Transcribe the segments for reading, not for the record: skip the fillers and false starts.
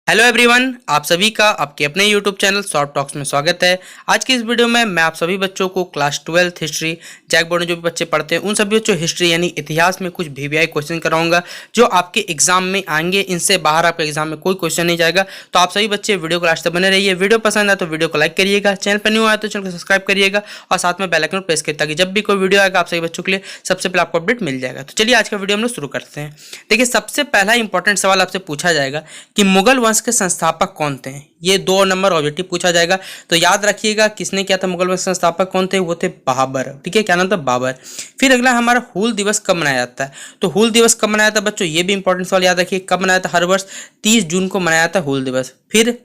Hello everyone, आप सभी का आपके अपने यूट्यूब चैनल शॉर्ट टॉक्स में स्वागत है। आज की इस वीडियो में मैं आप सभी बच्चों को क्लास 12 हिस्ट्री जैक बोर्ड में जो भी बच्चे पढ़ते हैं उन सभी बच्चों हिस्ट्री यानी इतिहास में कुछ वीवीआई क्वेश्चन कराऊंगा जो आपके एग्जाम में आएंगे। इनसे बाहर आपके एग्जाम में कोई क्वेश्चन नहीं जाएगा। तो आप सभी बच्चे वीडियो को लास्ट तक बने रहिए। वीडियो पसंद आए तो वीडियो को लाइक करिएगा, चैनल पर न्यू आए तो चैनल को सब्सक्राइब करिएगा और साथ में बेल आइकन प्रेस करिए ताकि जब भी कोई वीडियो आएगा आप सभी बच्चों के लिए सबसे पहले आपको अपडेट मिल जाएगा। तो चलिए आज का वीडियो हम लोग शुरू करते हैं। देखिए, सबसे पहला इंपॉर्टेंट सवाल आपसे पूछा जाएगा कि मुगल वंश के संस्थापक कौन थे। ये 2 नंबर ऑब्जेक्टिव पूछा जाएगा। तो याद रखिएगा किसने किया था, मुगल वंश संस्थापक कौन थे, वो थे बाबर। ठीक है, क्या नाम था, बाबर। फिर अगला हमारा हूल दिवस कब मनाया जाता है। तो हूल दिवस कब मनाया था बच्चों, ये भी इंपॉर्टेंट सवाल याद रखिए। कब मनाया था, हर वर्ष 30 जून को मनाया था हूल दिवस। फिर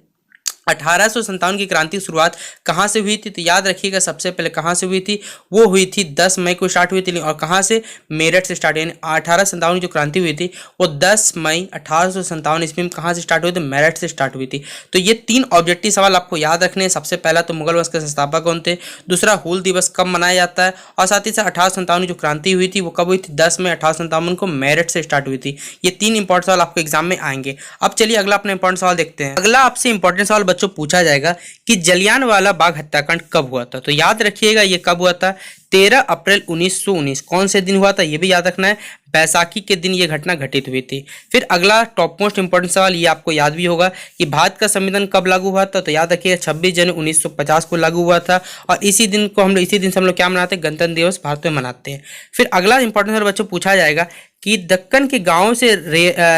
1857 की क्रांति की शुरुआत कहाँ से हुई थी, तो याद रखिएगा सबसे पहले कहाँ से हुई थी, वो हुई थी 10 मई को स्टार्ट हुई थी। और कहाँ से, मेरठ से स्टार्ट, यानी 1857 की जो क्रांति हुई थी वो 10 मई 1857 ईस्वी में कहाँ से स्टार्ट हुई थी, मेरठ से स्टार्ट हुई थी। तो ये 3 ऑब्जेक्टिव सवाल आपको याद रखने हैं। सबसे पहला तो मुगल वंश के संस्थापक कौन थे, दूसरा हूल दिवस कब मनाया जाता है, और साथ ही साथ 1857 की जो क्रांति हुई थी वो कब हुई थी, 10 मई 1857 को मेरठ से स्टार्ट हुई थी। ये 3 इंपॉर्टेंट सवाल आपको एग्जाम में आएंगे। अब चलिए अगला अपना इंपॉर्टेंट सवाल देखते हैं। अगला आपसे इंपॉर्टेंट सवाल बच्चों पूछा जाएगा कि जलियांवाला बाग हत्याकांड कब हुआ था। तो याद रखिएगा ये कब हुआ था, 13 अप्रैल 1919। कौन से दिन हुआ था ये भी याद रखना है, बैसाखी के दिन ये घटना घटित हुई थी। फिर अगला टॉप मोस्ट इंपॉर्टेंट सवाल, ये आपको याद भी होगा कि भारत का संविधान कब लागू हुआ था। तो याद रखिएगा 26 जनवरी 1950 को लागू हुआ था। और इसी दिन से हम लोग क्या मनाते हैं, गणतंत्र दिवस भारत में मनाते हैं। फिर अगला इंपॉर्टेंट सवाल बच्चों पूछा जाएगा कि दक्कन के गांवों से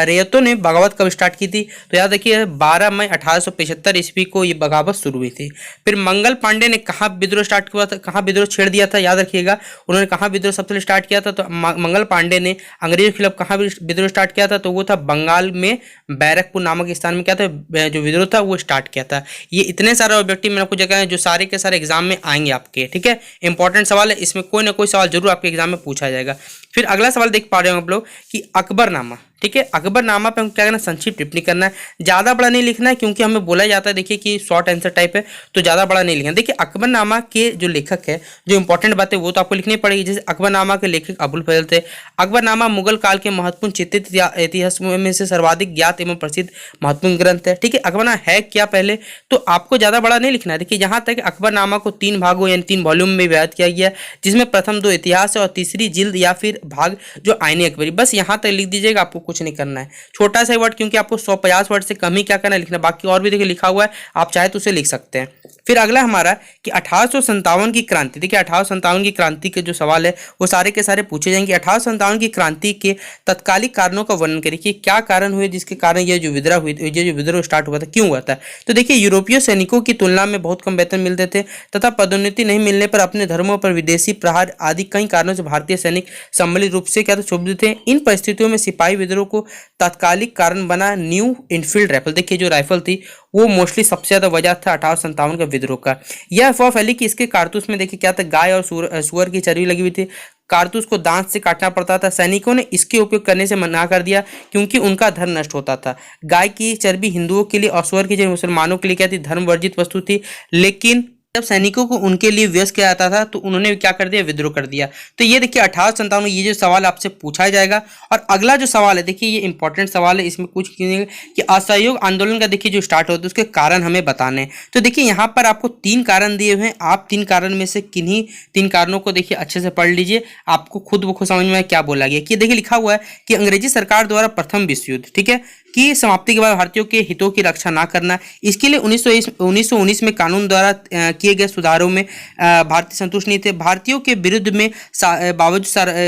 रेयतों ने बगावत कब स्टार्ट की थी। तो याद रखिए 12 मई 1875 ईस्वी को ये बगावत शुरू हुई थी। फिर मंगल पांडे ने कहाँ विद्रोह स्टार्ट किया था, कहाँ विद्रोह छेड़ दिया था, याद रखिएगा उन्होंने कहाँ विद्रोह सबसे पहले स्टार्ट किया था। तो मंगल पांडे ने अंग्रेजों के खिलाफ कहाँ विद्रोह स्टार्ट किया था, तो वो था बंगाल में बैरकपुर नामक स्थान में क्या था, जो विद्रोह था वो स्टार्ट किया था। ये इतने सारे ऑब्जेक्टिव मैंने आपको जगह है जो सारे के सारे एग्जाम में आएंगे आपके। ठीक है, इंपॉर्टेंट सवाल है, इसमें कोई ना कोई सवाल जरूर आपके एग्जाम में पूछा जाएगा। फिर अगला सवाल देख पा रहे हो आप लोग कि अकबरनामा। ठीक है, अकबरनामा पे हम क्या करना है, संक्षिप्त टिप्पणी करना है। ज़्यादा बड़ा नहीं लिखना है क्योंकि हमें बोला जाता है देखिए कि शॉर्ट आंसर टाइप है, तो ज़्यादा बड़ा नहीं लिखना। देखिए अकबरनामा के जो लेखक है, जो इंपॉर्टेंट बातें वो तो आपको लिखनी पड़ेगी। जैसे अकबरनामा के लेखक अबुल फजल थे। अकबरनामा मुगल काल के महत्वपूर्ण चित्रित इतिहास में से सर्वाधिक ज्ञात एवं प्रसिद्ध महत्वपूर्ण ग्रंथ है। ठीक है, अकबरनामा है क्या पहले, तो आपको ज़्यादा बड़ा नहीं लिखना है। देखिए यहाँ तक अकबरनामा को 3 भागों यानी 3 वॉल्यूम में विभाजित किया गया है, जिसमें प्रथम 2 इतिहास है और तीसरी जिल्द या फिर भाग जो आईने अकबरी। बस यहाँ तक लिख दीजिएगा, आपको कुछ नहीं करना है। छोटा सा वर्ड क्योंकि आपको 150 वर्ड से कम ही क्या करना है, लिखना। बाकी और भी देखिए लिखा हुआ है, आप चाहे तो उसे लिख सकते हैं। फिर अगला हमारा कि 1857 की क्रांति। देखिए 1857 की क्रांति के जो सवाल है वो सारे के सारे पूछे जाएंगे। 1857 की क्रांति के तत्कालिक कारणों का वर्णन करिए कि क्या कारण हुए जिसके कारण ये जो विद्रोह स्टार्ट हुआ था, क्यों हुआ था। तो देखिए यूरोपीय सैनिकों की तुलना में बहुत कम वेतन मिलते थे तथा पदोन्नति नहीं मिलने पर अपने धर्मों पर विदेशी प्रहार आदि कई कारणों से भारतीय सैनिक सम्मिलित रूप से क्या तो क्षुब्ध थे। इन परिस्थितियों में सिपाही विद्रोह को तात्कालिक कारण बना न्यू इनफील्ड राइफल। देखिए जो राइफल थी वो मोस्टली सबसे ज्यादा वजह था 1857 का विद्रोह का। यह अफवाह फैली कि इसके कारतूस में देखिए क्या था, गाय और सुअर की चर्बी लगी हुई थी। कारतूस को दांत से काटना पड़ता था। सैनिकों ने इसके उपयोग करने से मना कर दिया क्योंकि उनका धर्म नष्ट होता था। गाय की चर्बी हिंदुओं के लिए और सुअर की चर्बी मुसलमानों के लिए क्या थी, धर्म वर्जित वस्तु थी। लेकिन जब सैनिकों को उनके लिए व्यस्त किया जाता था तो उन्होंने क्या कर दिया, विद्रोह कर दिया। तो ये देखिए 1857 में ये जो सवाल आपसे पूछा जाएगा। और अगला जो सवाल है देखिए ये इंपॉर्टेंट सवाल है, इसमें कुछ कि असहयोग आंदोलन का देखिए जो स्टार्ट होता है उसके कारण हमें बताने हैं। तो देखिए यहाँ पर आपको 3 कारण दिए हुए हैं, आप 3 कारण में से किन्हीं 3 कारणों को देखिए अच्छे से पढ़ लीजिए, आपको खुद ब खुद समझ में क्या बोला गया। कि देखिए लिखा हुआ है कि अंग्रेजी सरकार द्वारा प्रथम विश्व युद्ध, ठीक है, की समाप्ति के बाद भारतीयों के हितों की रक्षा ना करना, इसके लिए 1919 में कानून द्वारा किए गए सुधारों में भारतीय संतुष्ट नहीं थे। भारतीयों के विरुद्ध में बावजूद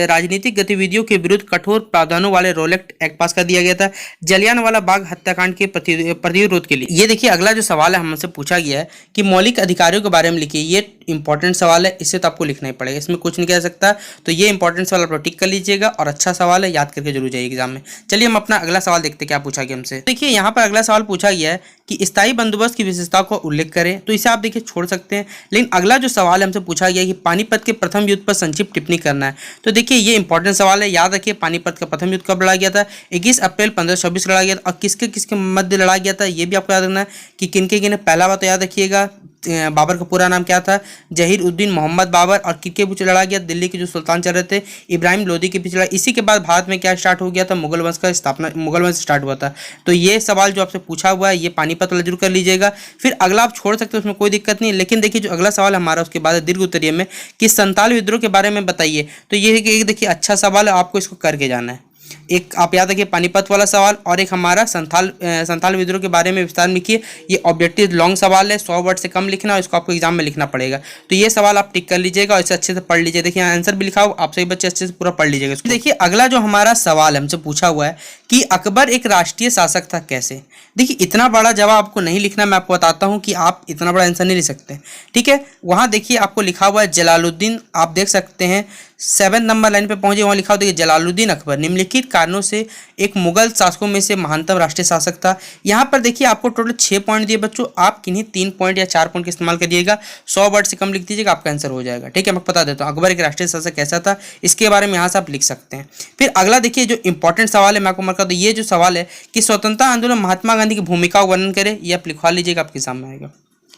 राजनीतिक गतिविधियों के विरुद्ध कठोर प्रावधानों वाले रोलेक्ट एक्ट पास कर दिया गया था जलियांवाला बाग हत्याकांड के प्रतिरोध के लिए। ये देखिए अगला जो सवाल है हमसे पूछा गया है कि मौलिक अधिकारों के बारे में लिखिए। ये इंपॉर्टेंट सवाल है, इससे तो आपको लिखना ही पड़ेगा, इसमें कुछ नहीं कह सकता। तो ये इंपॉर्टेंट सवाल आप टिक कर लीजिएगा और अच्छा सवाल है, याद करके जरूर जाइए एग्जाम में। चलिए हम अपना अगला सवाल देखते हैं क्या पूछा गया हमसे। देखिए यहाँ पर अगला सवाल पूछा गया है कि स्थायी बंदोबस्त की विशेषताओं का उल्लेख करें। तो इसे आप देखिए छोड़ सकते हैं। लेकिन अगला जो सवाल हमसे पूछा गया है कि पानीपत के प्रथम युद्ध पर संक्षिप्त टिप्पणी करना है। तो देखिए ये इंपॉर्टेंट सवाल है, याद रखिए पानीपत का प्रथम युद्ध कब लड़ा गया था, 21 अप्रैल 1526 लड़ा गया था। और किसके किसके मध्य लड़ा गया था ये भी आपको याद रखना है कि किनके किन। पहला बात तो याद रखिएगा बाबर का पूरा नाम क्या था? जहीर उद्दीन मोहम्मद बाबर। और किसके बीच लड़ा गया? दिल्ली के जो सुल्तान चल रहे थे इब्राहिम लोदी के पीछे लड़ा। इसी के बाद भारत में क्या स्टार्ट हो गया था? मुगल वंश का स्थापना, मुगल वंश स्टार्ट हुआ था। तो ये सवाल जो आपसे पूछा हुआ है ये पानीपत वाला जरूर कर लीजिएगा। फिर अगला आप छोड़ सकते हो, उसमें कोई दिक्कत नहीं। लेकिन देखिए जो अगला सवाल हमारा उसके बाद दीर्घ उत्तरीय में कि संताल विद्रोह के बारे में बताइए। तो ये है कि एक देखिए अच्छा सवाल है, आपको इसको करके जाना है। एक आप याद रखिए पानीपत वाला सवाल, और एक हमारा संथाल विद्रोह के बारे में विस्तार में लिखिए। ये ऑब्जेक्टिव लॉन्ग सवाल है, 100 वर्ड से कम लिखना और इसको आपको एग्जाम में लिखना पड़ेगा। तो ये सवाल आप टिक कर लीजिएगा और इसे अच्छे से पढ़ लीजिए। देखिए आंसर भी लिखा हो, आप सभी बच्चे अच्छे से पूरा पढ़ लीजिएगा। देखिए अगला जो हमारा सवाल हमसे पूछा हुआ है कि अकबर एक राष्ट्रीय शासक था कैसे। देखिए इतना बड़ा जवाब आपको नहीं लिखना, मैं आपको बताता हूँ कि आप इतना बड़ा आंसर नहीं लिख सकते, ठीक है। वहाँ देखिए आपको लिखा हुआ है जलालुद्दीन, आप देख सकते हैं 7 नंबर लाइन पे पहुंचे, वहाँ लिखा हुआ देखिए जलालुद्दीन अकबर निम्नलिखित कारणों से एक मुगल शासकों में से महानतम राष्ट्रीय शासक था। यहाँ पर देखिए आपको टोटल 6 पॉइंट दिए बच्चों, आप किन्हीं 3 पॉइंट या 4 पॉइंट का इस्तेमाल करिएगा। 100 वर्ड से कम लिख दीजिएगा, आपका आंसर हो जाएगा, ठीक है। मैं बता देता हूँ अकबर एक राष्ट्रीय शासक कैसा था, इसके बारे में यहाँ से आप लिख सकते हैं। फिर अगला देखिए जो इंपॉर्टेंट सवाल है, मैं आपको मार्क कर दूँ, ये जो सवाल है कि स्वतंत्रता आंदोलन महात्मा गांधी की भूमिका का वर्णन करें, ये आप लिखवा लीजिएगा, आपके सामने आएगा।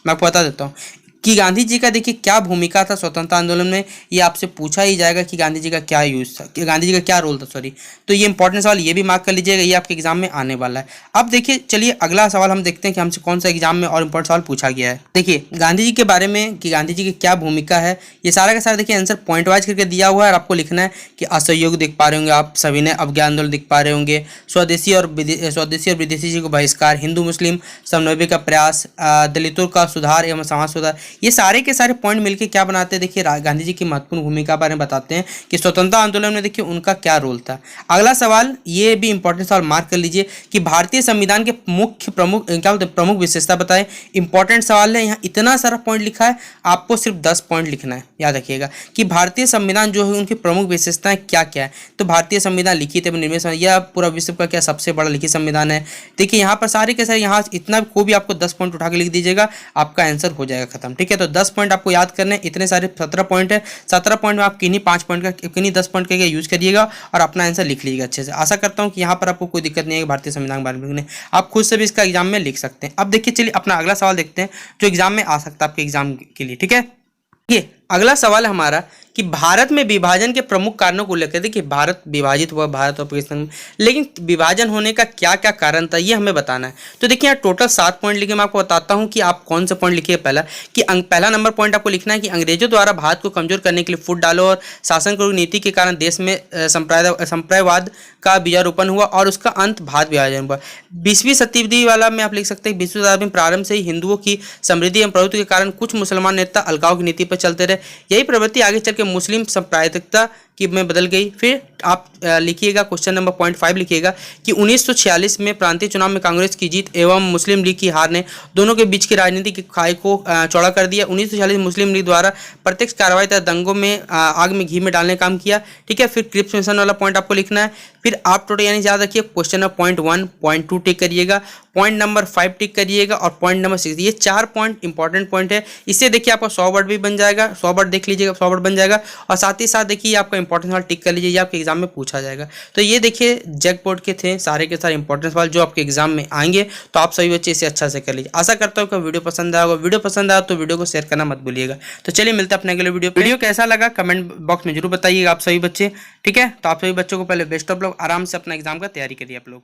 मैं आपको बता देता हूँ कि गांधी जी का देखिए क्या भूमिका था स्वतंत्रता आंदोलन में, ये आपसे पूछा ही जाएगा कि गांधी जी का क्या यूज था, कि गांधी जी का क्या रोल था, सॉरी। तो ये इंपॉर्टेंट सवाल, ये भी मार्क कर लीजिएगा, ये आपके एग्जाम में आने वाला है। अब देखिए चलिए अगला सवाल हम देखते हैं कि हमसे कौन सा एग्जाम में और इंपॉर्टेंट सवाल पूछा गया है। देखिए गांधी जी के बारे में कि गांधी जी की क्या भूमिका है, ये सारा का सारा देखिए आंसर पॉइंट वाइज करके दिया हुआ है और आपको लिखना है कि असहयोग देख पा रहे होंगे आप सभी ने, अवज्ञा आंदोलन दिख पा रहे होंगे, स्वदेशी और विदेशी जी को बहिष्कार, हिंदू मुस्लिम समन्वय का प्रयास, दलितों का सुधार एवं समाज सुधार, ये सारे के सारे पॉइंट मिलके क्या बनाते हैं, देखिए गांधी जी की महत्वपूर्ण भूमिका बारे में बताते हैं कि स्वतंत्रता आंदोलन में देखिए उनका क्या रोल था। अगला सवाल, ये भी इंपॉर्टेंट सवाल मार्क कर लीजिए कि भारतीय संविधान के मुख्य प्रमुख क्या बोलते हैं, प्रमुख विशेषता बताएं। इंपॉर्टेंट सवाल है, यहाँ इतना सारा पॉइंट लिखा है, आपको सिर्फ 10 पॉइंट लिखना है। याद रखिएगा कि भारतीय संविधान जो है उनकी प्रमुख विशेषताएं क्या क्या है। तो भारतीय संविधान लिखित एवं निर्मित, यह पूरा विश्व का क्या सबसे बड़ा लिखित संविधान है। देखिए यहाँ पर सारे के सारे, यहाँ इतना को भी आपको 10 पॉइंट उठा के लिख दीजिएगा, आपका आंसर हो जाएगा खत्म, ठीक है। तो 10 पॉइंट आपको याद करने, इतने सारे 17 पॉइंट है, 17 पॉइंट में आप किन्हीं 5 पॉइंट का, किन्हीं 10 पॉइंट का यूज करिएगा और अपना आंसर लिख लीजिएगा अच्छे से। आशा करता हूं कि यहाँ पर आपको कोई दिक्कत नहीं है भारतीय संविधान के बारे में, आप खुद से भी इसका एग्जाम में लिख सकते हैं। अब देखिए चलिए अपना अगला सवाल देखते हैं जो एग्जाम में आ सकता है आपके एग्जाम के लिए, ठीक है। ये अगला सवाल है हमारा कि भारत में विभाजन के प्रमुख कारणों को लेकर, देखिए भारत विभाजित हुआ, भारत और पाकिस्तान में, लेकिन विभाजन होने का क्या क्या कारण था ये हमें बताना है। तो देखिए यहाँ टोटल 7 पॉइंट लिखे, मैं आपको बताता हूँ कि आप कौन सा पॉइंट लिखिए। पहला कि पहला नंबर पॉइंट आपको लिखना है कि अंग्रेजों द्वारा भारत को कमजोर करने के लिए फूट डालो और शासन की नीति के कारण देश में संप्रदायवाद का बीजारोपण हुआ और उसका अंत भारत विभाजन हुआ। 20वीं शताब्दी वाला में आप लिख सकते हैं 20वीं शताब्दी में प्रारंभ से ही हिंदुओं की समृद्धि एवं प्रभुत्व के कारण कुछ मुसलमान नेता अलगाव की नीति पर चलते रहे, यही प्रवृत्ति आगे चल के मुस्लिम सांप्रदायिकता की में बदल गई। फिर आप लिखिएगा क्वेश्चन नंबर 0.5 लिखिएगा कि 1946 में प्रांतीय चुनाव में कांग्रेस की जीत एवं मुस्लिम लीग की हार ने दोनों के बीच की राजनीति की खाई को चौड़ा कर दिया। 1946 मुस्लिम लीग द्वारा प्रत्यक्ष कार्रवाई तथा दंगों में आग में घी में डालने का काम किया, ठीक है। फिर क्रिप्स मिशन वाला पॉइंट आपको लिखना है। फिर आप टोटल यानी याद रखिए क्वेश्चन नंबर 0.1, 0.2 टिक करिएगा, पॉइंट नंबर 5 टिक करिएगा और पॉइंट नंबर 6, ये 4 पॉइंट इंपॉर्टेंट पॉइंट है। इससे देखिए आपका 100 वर्ड भी बन जाएगा, 100 वर्ड देख लीजिएगा, 100 वर्ड बन जाएगा। और साथ ही साथ देखिए आपका इंपॉर्टेंट सवाल टिक कर लीजिए, ये आपके एग्जाम में पूछा जाएगा। तो ये देखिए जैक बोर्ड के थे सारे के सारे इंपॉर्टेंट सवाल जो आपके एग्जाम में आएंगे, तो आप सभी बच्चे इसे अच्छा से कर लीजिए। आशा करता हूँ कि वीडियो पसंद आएगा, वीडियो पसंद आया तो वीडियो को शेयर करना मत भूलिएगा। तो चलिए मिलते हैं अपने अगले वीडियो कैसा लगा कमेंट बॉक्स में जरूर बताइएगा आप सभी बच्चे, ठीक है। तो आप सभी बच्चों को पहले बेस्ट ऑफ लक, आराम से अपना एग्जाम का तैयारी करिए आप लोग।